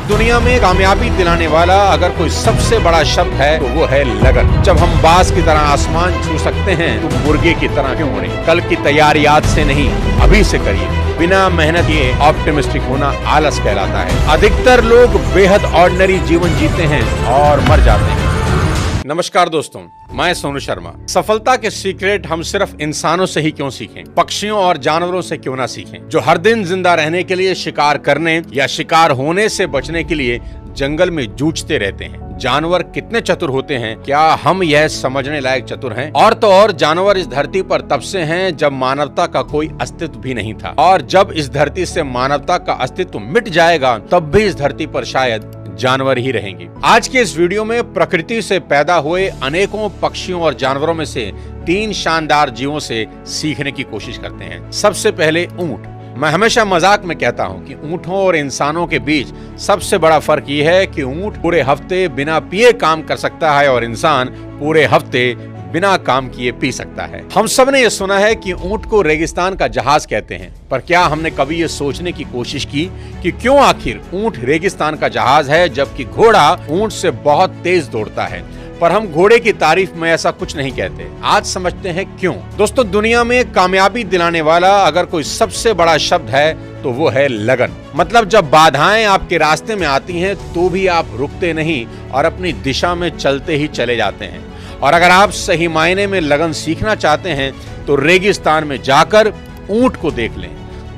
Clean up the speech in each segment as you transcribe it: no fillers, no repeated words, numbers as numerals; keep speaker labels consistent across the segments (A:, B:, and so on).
A: दुनिया में कामयाबी दिलाने वाला अगर कोई सबसे बड़ा शब्द है तो वो है लगन। जब हम बाज की तरह आसमान छू सकते हैं तो मुर्गे की तरह क्यों उड़े? कल की तैयारी आज से नहीं अभी से करिए। बिना मेहनत किए ऑप्टिमिस्टिक होना आलस कहलाता है। अधिकतर लोग बेहद ऑर्डिनरी जीवन जीते हैं और मर जाते हैं। नमस्कार दोस्तों, मैं सोनू शर्मा। सफलता के सीक्रेट हम सिर्फ इंसानों से ही क्यों सीखें, पक्षियों और जानवरों से क्यों ना सीखें, जो हर दिन जिंदा रहने के लिए शिकार करने या शिकार होने से बचने के लिए जंगल में जूझते रहते हैं। जानवर कितने चतुर होते हैं, क्या हम यह समझने लायक चतुर हैं? और तो और जानवर इस धरती पर तब से हैं जब मानवता का कोई अस्तित्व भी नहीं था, और जब इस धरती से मानवता का अस्तित्व मिट जाएगा तब भी इस धरती पर शायद जानवर ही रहेंगे। आज के इस वीडियो में प्रकृति से पैदा हुए अनेकों पक्षियों और जानवरों में से 3 शानदार जीवों से सीखने की कोशिश करते हैं। सबसे पहले ऊंट। मैं हमेशा मजाक में कहता हूं कि ऊंटों और इंसानों के बीच सबसे बड़ा फर्क यह है कि ऊंट पूरे हफ्ते बिना पिए काम कर सकता है और इंसान पूरे हफ्ते बिना काम किए पी सकता है। हम सब ने यह सुना है कि ऊंट को रेगिस्तान का जहाज कहते हैं, पर क्या हमने कभी यह सोचने की कोशिश की कि क्यों आखिर ऊंट रेगिस्तान का जहाज है जबकि घोड़ा ऊंट से बहुत तेज दौड़ता है? पर हम घोड़े की तारीफ में ऐसा कुछ नहीं कहते। आज समझते हैं क्यों। दोस्तों, दुनिया में कामयाबी दिलाने वाला अगर कोई सबसे बड़ा शब्द है तो वो है लगन। मतलब जब बाधाएं आपके रास्ते में आती हैं तो भी आप रुकते नहीं और अपनी दिशा में चलते ही चले जाते हैं। और अगर आप सही मायने में लगन सीखना चाहते हैं तो रेगिस्तान में जाकर ऊंट को देख लें।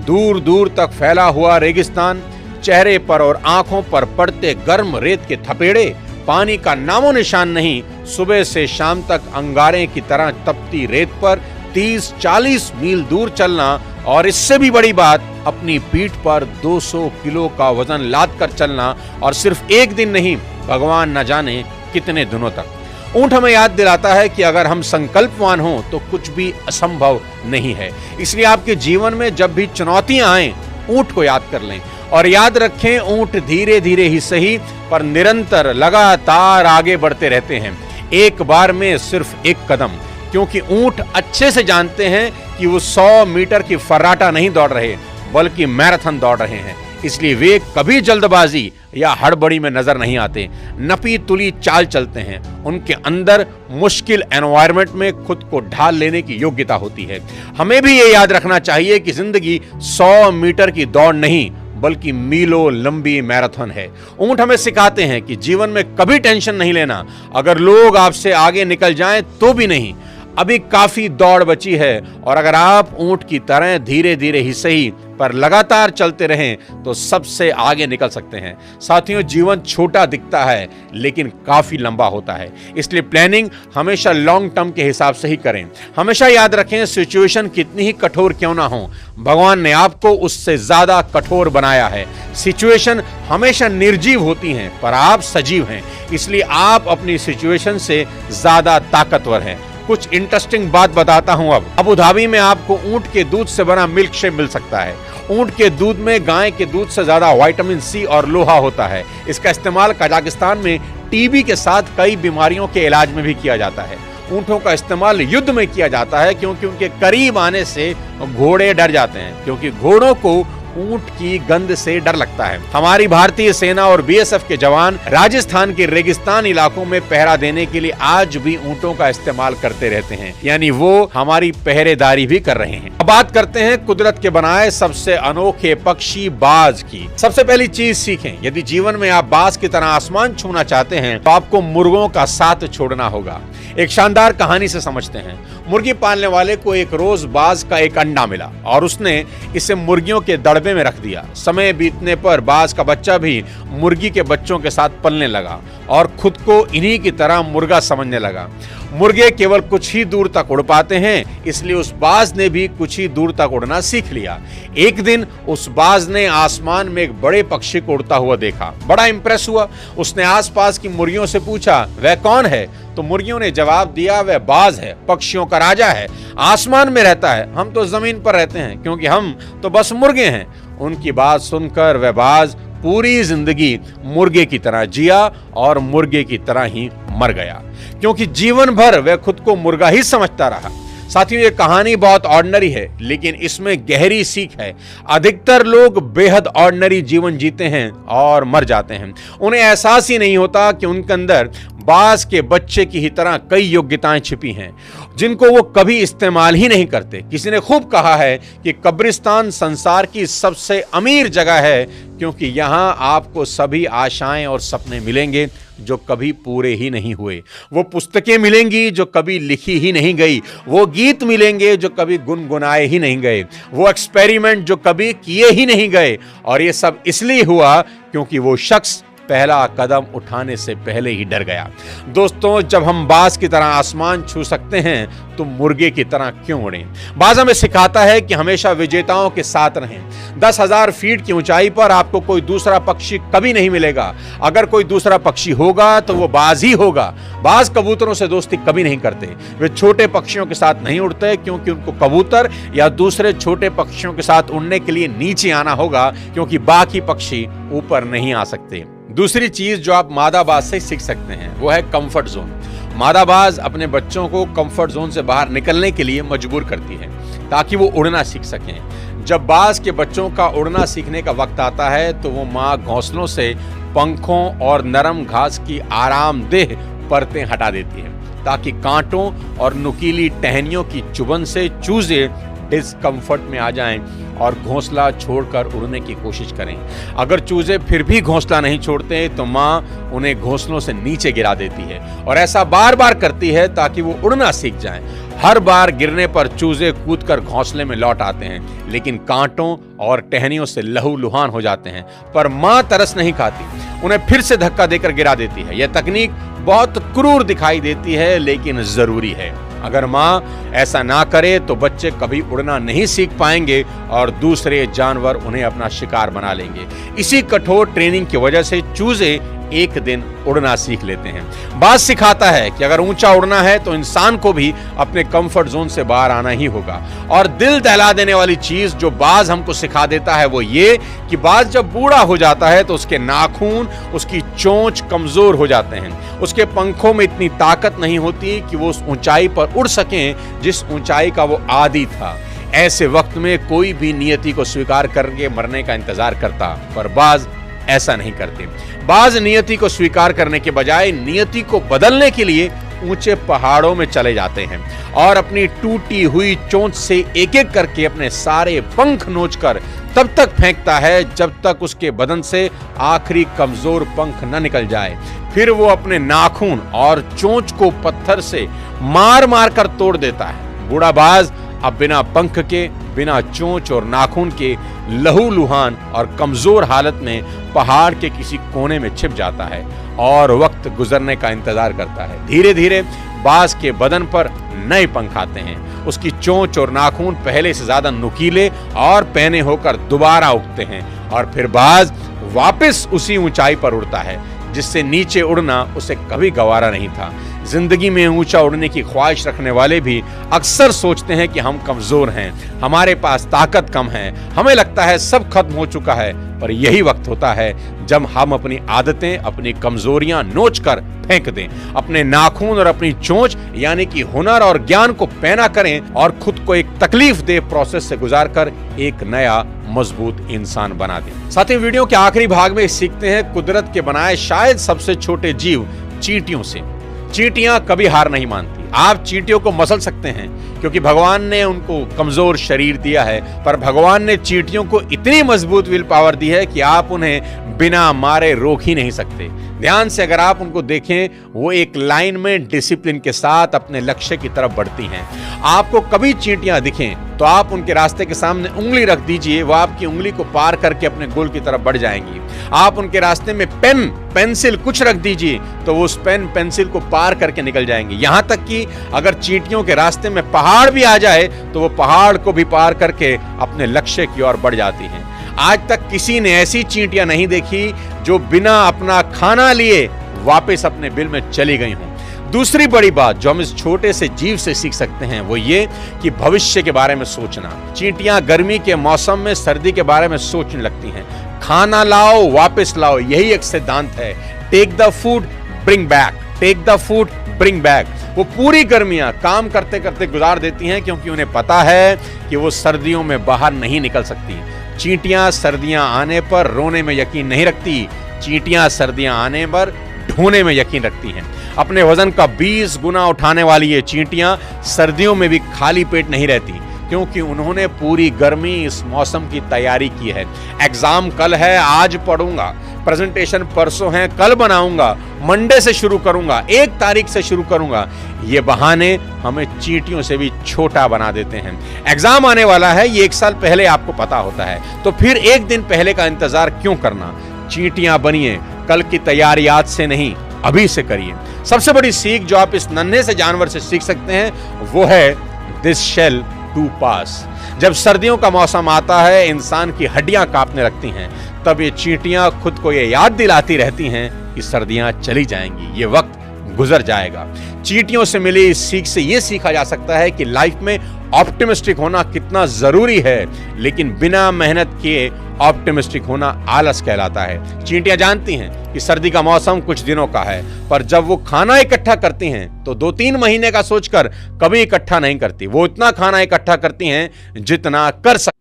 A: दूर दूर तक फैला हुआ रेगिस्तान, चेहरे पर और आंखों पर पड़ते गर्म रेत के थपेड़े, पानी का नामो निशान नहीं, सुबह से शाम तक अंगारे की तरह तपती रेत पर 30-40 मील दूर चलना, और इससे भी बड़ी बात, अपनी पीठ पर 200 किलो का वजन लाद कर चलना, और सिर्फ एक दिन नहीं, भगवान न जाने कितने दिनों तक। ऊंट हमें याद दिलाता है कि अगर हम संकल्पवान हों तो कुछ भी असंभव नहीं है। इसलिए आपके जीवन में जब भी चुनौतियां आएं, ऊंट को याद कर लें और याद रखें, ऊंट धीरे धीरे ही सही पर निरंतर लगातार आगे बढ़ते रहते हैं, एक बार में सिर्फ एक कदम। क्योंकि ऊंट अच्छे से जानते हैं कि वो 100 मीटर की फर्राटा नहीं दौड़ रहे बल्कि मैराथन दौड़ रहे हैं। इसलिए वे कभी जल्दबाजी या हड़बड़ी में नजर नहीं आते, नपी तुली चाल चलते हैं। उनके अंदर मुश्किल एनवायरनमेंट में खुद को ढाल लेने की योग्यता होती है। हमें भी ये याद रखना चाहिए कि जिंदगी 100 मीटर की दौड़ नहीं बल्कि मीलों लंबी मैराथन है। ऊंट हमें सिखाते हैं कि जीवन में कभी टेंशन नहीं लेना। अगर लोग आपसे आगे निकल जाएं तो भी नहीं, अभी काफी दौड़ बची है, और अगर आप ऊंट की तरह धीरे धीरे ही सही पर लगातार चलते रहें तो सबसे आगे निकल सकते हैं। साथियों, जीवन छोटा दिखता है लेकिन काफी लंबा होता है, इसलिए प्लानिंग हमेशा लॉन्ग टर्म के हिसाब से ही करें। हमेशा याद रखें, सिचुएशन कितनी ही कठोर क्यों ना हो, भगवान ने आपको उससे ज्यादा कठोर बनाया है। सिचुएशन हमेशा निर्जीव होती हैं पर आप सजीव हैं, इसलिए आप अपनी सिचुएशन से ज्यादा ताकतवर हैं। कुछ इंटरेस्टिंग बात बताता हूं। अब अबू धाबी में आपको ऊंट के दूध से बना मिल्क शेक मिल सकता है। ऊंट के दूध में गाय के दूध से ज्यादा विटामिन सी और लोहा होता है। इसका इस्तेमाल कजाकिस्तान में टीबी के साथ कई बीमारियों के इलाज में भी किया जाता है। ऊंटों का इस्तेमाल युद्ध में किया जाता है क्योंकि उनके करीब आने से घोड़े डर जाते हैं, क्योंकि घोड़ों को ऊंट की गंध से डर लगता है। हमारी भारतीय सेना और बीएसएफ के जवान राजस्थान के रेगिस्तान इलाकों में पहरा देने के लिए आज भी ऊंटों का इस्तेमाल करते रहते हैं, यानी वो हमारी पहरेदारी भी कर रहे हैं। अब बात करते हैं कुदरत के बनाए सबसे अनोखे पक्षी बाज की। सबसे पहली चीज सीखें, यदि जीवन में आप बाज की तरह आसमान छूना चाहते हैं तो आपको मुर्गों का साथ छोड़ना होगा। एक शानदार कहानी से समझते हैं। मुर्गी पालने वाले को एक रोज बाज का एक अंडा मिला और उसने इसे मुर्गियों के दड़बे में रख दिया। समय बीतने पर बाज का बच्चा भी मुर्गी के बच्चों के साथ पलने लगा और खुद को इन्हीं की तरह मुर्गा समझने लगा। मुर्गे केवल कुछ ही दूर तक उड़ पाते हैं, इसलिए उस बाज ने भी कुछ ही दूर तक उड़ना सीख लिया। एक दिन उस बाज ने आसमान में एक बड़े पक्षी को उड़ता हुआ देखा, बड़ा इंप्रेस हुआ। उसने आसपास की मुर्गियों से पूछा, वह कौन है? तो मुर्गियों ने जवाब दिया, वह बाज है, पक्षियों का राजा है, आसमान में रहता है, हम तो जमीन पर रहते हैं क्योंकि हम तो बस मुर्गे हैं। उनकी बात सुनकर वह बाज पूरी जिंदगी मुर्गे की तरह जिया और मुर्गे की तरह ही मर गया, क्योंकि जीवन भर वह खुद को मुर्गा ही समझता रहा। साथियों, ये कहानी बहुत ऑर्डिनरी है, लेकिन इसमें गहरी सीख है। अधिकतर लोग बेहद ऑर्डिनरी जीवन जीते हैं और मर जाते हैं। उन्हें एहसास ही नहीं होता कि उनके अंदर बाज के बच्चे की ही तरह कई योग्यताएं छिपी हैं, जिनको वो कभी इस्तेमाल ही नहीं करते। किसी ने खूब कहा है कि कब्रिस्तान संसार की सबसे अमीर जगह है, क्योंकि यहां आपको सभी आशाएं और सपने मिलेंगे जो कभी पूरे ही नहीं हुए। वो पुस्तकें मिलेंगी जो कभी लिखी ही नहीं गई। वो गीत मिलेंगे जो कभी गुनगुनाए ही नहीं गए। वो एक्सपेरिमेंट जो कभी किए ही नहीं गए। और ये सब इसलिए हुआ क्योंकि वो शख्स पहला कदम उठाने से पहले ही डर गया। दोस्तों, जब हम बाज की तरह आसमान छू सकते हैं तो मुर्गे की तरह क्यों उड़ें? बाज हमें सिखाता है कि हमेशा विजेताओं के साथ रहें। 10,000 फीट की ऊंचाई पर आपको कोई दूसरा पक्षी कभी नहीं मिलेगा। अगर कोई दूसरा पक्षी होगा तो वो बाज ही होगा। बाज कबूतरों से दोस्ती कभी नहीं करते। वे छोटे पक्षियों के साथ नहीं उड़ते, क्योंकि उनको कबूतर या दूसरे छोटे पक्षियों के साथ उड़ने के लिए नीचे आना होगा, क्योंकि बाकी पक्षी ऊपर नहीं आ सकते। दूसरी चीज जो आप मादाबाज से सीख सकते हैं वो है कंफर्ट जोन। मादाबाज अपने बच्चों को कंफर्ट जोन से बाहर निकलने के लिए मजबूर करती है ताकि वो उड़ना सीख सकें। जब बाज के बच्चों का उड़ना सीखने का वक्त आता है तो वो माँ घोंसलों से पंखों और नरम घास की आरामदेह परतें हटा देती है ताकि कांटों और नुकीली टहनियों की चुभन से चूजे डिस्कम्फर्ट में आ जाएं और घोंसला छोड़कर उड़ने की कोशिश करें। अगर चूजे फिर भी घोंसला नहीं छोड़ते तो माँ उन्हें घोंसलों से नीचे गिरा देती है और ऐसा बार बार करती है ताकि वो उड़ना सीख जाएं। हर बार गिरने पर चूजे कूदकर घोंसले में लौट आते हैं, लेकिन कांटों और टहनियों से लहूलुहान हो जाते हैं। पर माँ तरस नहीं खाती, उन्हें फिर से धक्का देकर गिरा देती है। यह तकनीक बहुत क्रूर दिखाई देती है, लेकिन जरूरी है। अगर माँ ऐसा ना करे तो बच्चे कभी उड़ना नहीं सीख पाएंगे और दूसरे जानवर उन्हें अपना शिकार बना लेंगे। इसी कठोर ट्रेनिंग की वजह से चूजे एक दिन उड़ना सीख लेते हैं। बाज सिखाता है कि अगर ऊंचा उड़ना है तो इंसान को भी अपने कंफर्ट जोन से बाहर आना ही होगा। और दिल दहला देने वाली चीज जो बाज हमको सिखा देता है वो ये कि बाज जब बूढ़ा हो जाता है तो उसके नाखून, उसकी चोंच कमजोर हो जाते हैं। उसके पंखों में इतनी ताकत नहीं होती कि वो उस ऊंचाई पर उड़ सकें जिस ऊंचाई का वो आदी था। ऐसे वक्त में कोई भी नियति को स्वीकार करके मरने का इंतजार करता, पर बाज ऐसा नहीं करते। बाज नियति को स्वीकार करने के बजाय नियति को बदलने के लिए ऊंचे पहाड़ों में चले जाते हैं और अपनी टूटी हुई चोंच से एक एक करके अपने सारे पंख नोचकर तब तक फेंकता है जब तक उसके बदन से आखिरी कमजोर पंख न निकल जाए। फिर वो अपने नाखून और चोंच को पत्थर से मार मार कर तोड़ देता है। बूढ़ा बाज अब बिना पंख के, बिना चोंच और नाखून के लहूलुहान और कमजोर हालत में पहाड़ के किसी कोने में छिप जाता है और वक्त गुजरने का इंतजार करता है। धीरे धीरे बाज के बदन पर नए पंख आते हैं। उसकी चोंच और नाखून पहले से ज्यादा नुकीले और पैने होकर दोबारा उगते हैं और फिर बाज वापस उसी ऊंचाई पर उड़ता है जिससे नीचे उड़ना उसे कभी गवारा नहीं था। जिंदगी में ऊंचा उड़ने की ख्वाहिश रखने वाले भी अक्सर सोचते हैं कि हम कमजोर हैं, हमारे पास ताकत कम है, हमें लगता है सब खत्म हो चुका है। पर यही वक्त होता है जब हम अपनी आदतें, अपनी कमजोरियां नोच कर फेंक दें, अपने नाखून और अपनी चोंच यानी कि हुनर और ज्ञान को पैना करें और खुद को एक तकलीफ दे प्रोसेस से गुजार कर एक नया मजबूत इंसान बना दें। साथ ही वीडियो के आखिरी भाग में सीखते हैं कुदरत के बनाए शायद सबसे छोटे जीव चींटियों से। चींटियां कभी हार नहीं मानती। आप चींटियों को मसल सकते हैं क्योंकि भगवान ने उनको कमजोर शरीर दिया है, पर भगवान ने चींटियों को इतनी मजबूत विल पावर दी है कि आप उन्हें बिना मारे रोक ही नहीं सकते। ध्यान से अगर आप उनको देखें, वो एक लाइन में डिसिप्लिन के साथ अपने लक्ष्य की तरफ बढ़ती हैं। आपको कभी चींटियां दिखें तो आप उनके रास्ते के सामने उंगली रख दीजिए, वो आपकी उंगली को पार करके अपने गोल की तरफ बढ़ जाएंगी। आप उनके रास्ते में पेन, पेंसिल कुछ रख दीजिए तो वो उस पेन, पेंसिल को पार करके निकल जाएंगे। यहां तक कि अगर चींटियों के रास्ते में पहाड़ भी आ जाए तो वो पहाड़ को भी पार करके अपने लक्ष्य की ओर बढ़ जाती हैं। आज तक किसी ने ऐसी चींटियां नहीं देखी जो बिना अपना खाना लिए वापस अपने बिल में चली गई हों। दूसरी बड़ी बात जो हम इस छोटे से जीव से सीख सकते हैं वो ये कि भविष्य के बारे में सोचना। चींटियां गर्मी के मौसम में सर्दी के बारे में सोचने लगती हैं। खाना लाओ, वापस लाओ, यही एक सिद्धांत है। Take the food, bring back, take the food, bring back. वो पूरी गर्मियां काम करते करते गुजार देती हैं क्योंकि उन्हें पता है कि वो सर्दियों में बाहर नहीं निकल सकती। चींटियां सर्दियां आने पर रोने में यकीन नहीं रखती, चींटियां सर्दियां आने पर ढोने में यकीन रखती हैं। अपने वजन का 20 गुना उठाने वाली ये चींटियां सर्दियों में भी खाली पेट नहीं रहती क्योंकि उन्होंने पूरी गर्मी इस मौसम की तैयारी की है। एग्जाम कल है, आज पढ़ूंगा, प्रेजेंटेशन परसों है, कल बनाऊंगा, मंडे से शुरू करूंगा, 1 तारीख से शुरू करूंगा। ये बहाने हमें चींटियों से भी छोटा बना देते हैं। एग्जाम आने वाला है, ये 1 साल पहले आपको पता होता है, तो फिर 1 दिन पहले का इंतजार क्यों करना। चींटियां बनिए, कल की तैयारी आज से नहीं अभी से करिए। सबसे बड़ी सीख जो आप इस नन्हे से जानवर से सीख सकते हैं वो है दिस शैल टू पास। जब सर्दियों का मौसम आता है, इंसान की हड्डियां कांपने लगती हैं, तब ये चींटियां खुद को ये याद दिलाती रहती हैं कि सर्दियां चली जाएंगी, ये वक्त गुजर जाएगा। चींटियों से मिली इस सीख से ये सीखा जा सकता है कि लाइफ में ऑप्टिमिस्टिक होना कितना जरूरी है, लेकिन बिना मेहनत किए ऑप्टिमिस्टिक होना आलस कहलाता है। चींटियां जानती हैं कि सर्दी का मौसम कुछ दिनों का है, पर जब वो खाना इकट्ठा करती हैं तो 2-3 महीने का सोचकर कभी इकट्ठा नहीं करती। वो इतना खाना इकट्ठा करती हैं जितना कर सकती।